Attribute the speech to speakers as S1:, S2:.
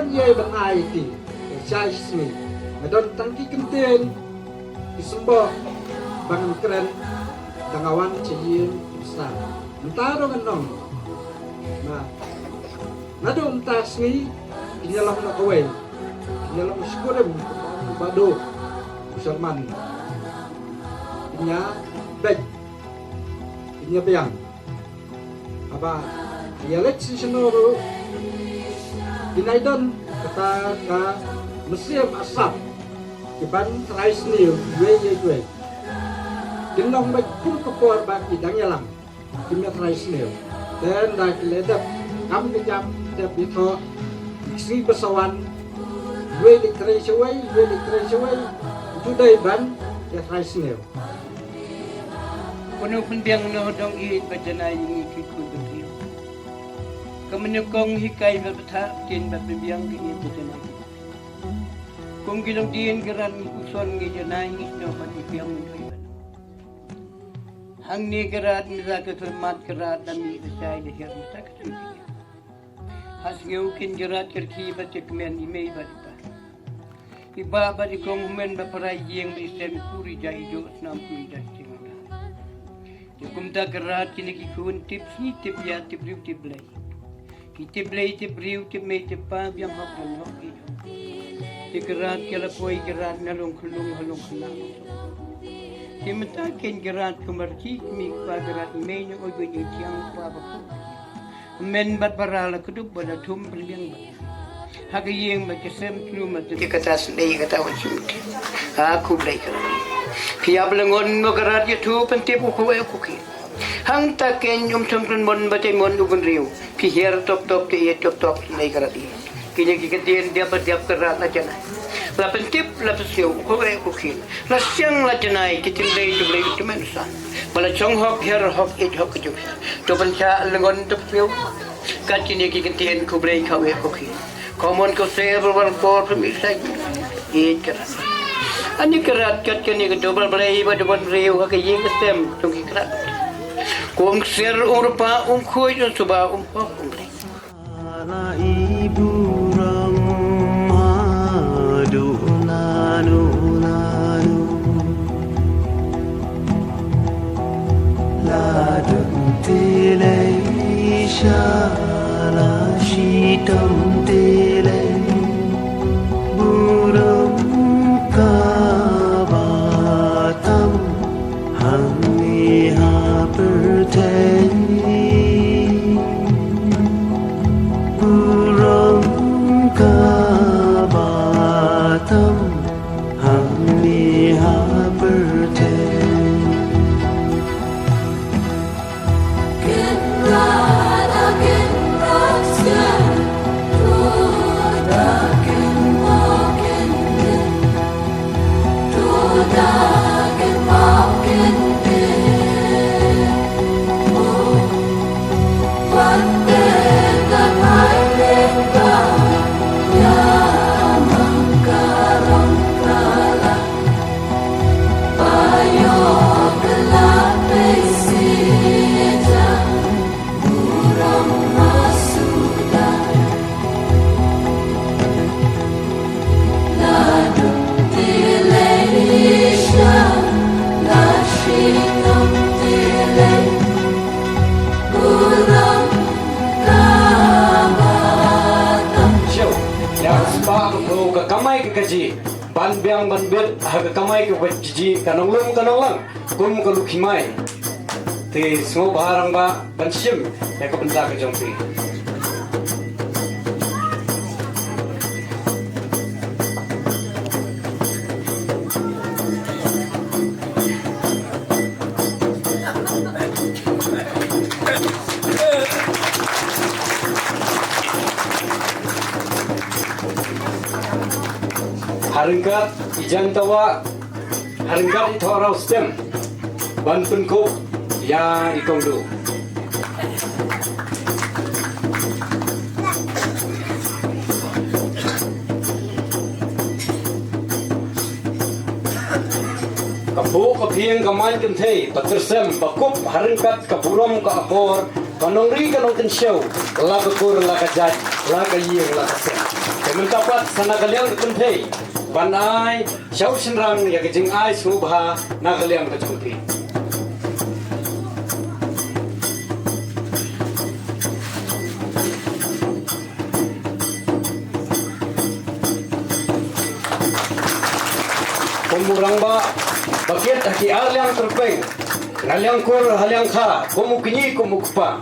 S1: Ye ban IT Chai Smith Madon tangki kenten Isembok Bangan keren Dangawan Ciyin Besar Mentaro ngenong Nah Nado entas ni Kinyalah nak kawai Kinyalah muskurem Bado Musalman Kinya Beg Kinya Biang Apa Dialek Sinsenoro Dinaidon kata ka Museum Asap Kiban Rais New Gue Dinong baik pun kepor bagi Dangelang Kimia Rais New Dan dah keledap Kami kejam Dap itu Sri Besawan Gue literasi Judai ban Ya Rais New
S2: Kono pendiang no dong i bajana ini kikut Kemenyokong hikai berbetar kian berbiang kini berjenai. Kong kilong diin geran uson ngejenai no berbiang mungkin. Hang ni gerat misa ketermat gerat dami besai dehir misa ketermat. Has ngeukin gerat kerki baca kemen imei baripa. Iba bari kong humen berperai yang berisem kuri jai jo senam kuri jai cimanda. Jukum tak gerat kini kikun tips ni tip ya tip riu tip lay. Tip lay tip riu tip mei tip pa biang hok hok itu. Gerat kala poi gerat nalung kulung halung kulang. Timata ken gerat kumarki mi pa gerat mei no oy ni tiang pa ba. Men bat parala kudup bala tum berbiang ba. Hagayeng magkasem kluma tu katas nei kata wajud. Aku blay gerat. Piab lengon mo gerat tu pentip ko ay kuki. Hang taken yung sempren mon batay mon ugun riu. Pihir top top ti top top nei gerat. Kini kikatian dia bertiap kerat lah janai. La pentip la pesiu kore kukin. La siang la janai kitindai tu boleh itu manusia. Bala chong hok her hok it hok kejuk. Tu penca lengon tu pesiu. Kacini kikatian ku boleh kau kukin. Komon kau saya berwar kor pemisah. It kerat. Ani kerat kat kini ke double boleh iba double riu hak ying stem tung kerat. Kung ser urpa koi tu suba hok boleh.
S3: Ibu Ramadu nanu nanu ladun tilai shala shitam tilai buram kabatam hamiha pertai kabatam hamiha bertemu
S4: kamai ke kaji ban biang ban ber harga kamai ke wajiji kanong lang kum ke lukimai te semua barang ba ban sim ya ke benda ke jongpi haringkat ijan tawa haringkat itu orang stem ban penkuk ya ikong do kapu kapieng kamai kentei patersem bakup haringkat kapurom ka apor kanongri kanong tensyaw lakakur lakajat lakayeng lakasem kemendapat sana kalian kentei Banai, syau senrang ya kejeng ai subha nagaliang kejumpi. Pemurang ba, bakit haki aliang terpeng, ngaliang kur haliang kha, komu kini komu kupa.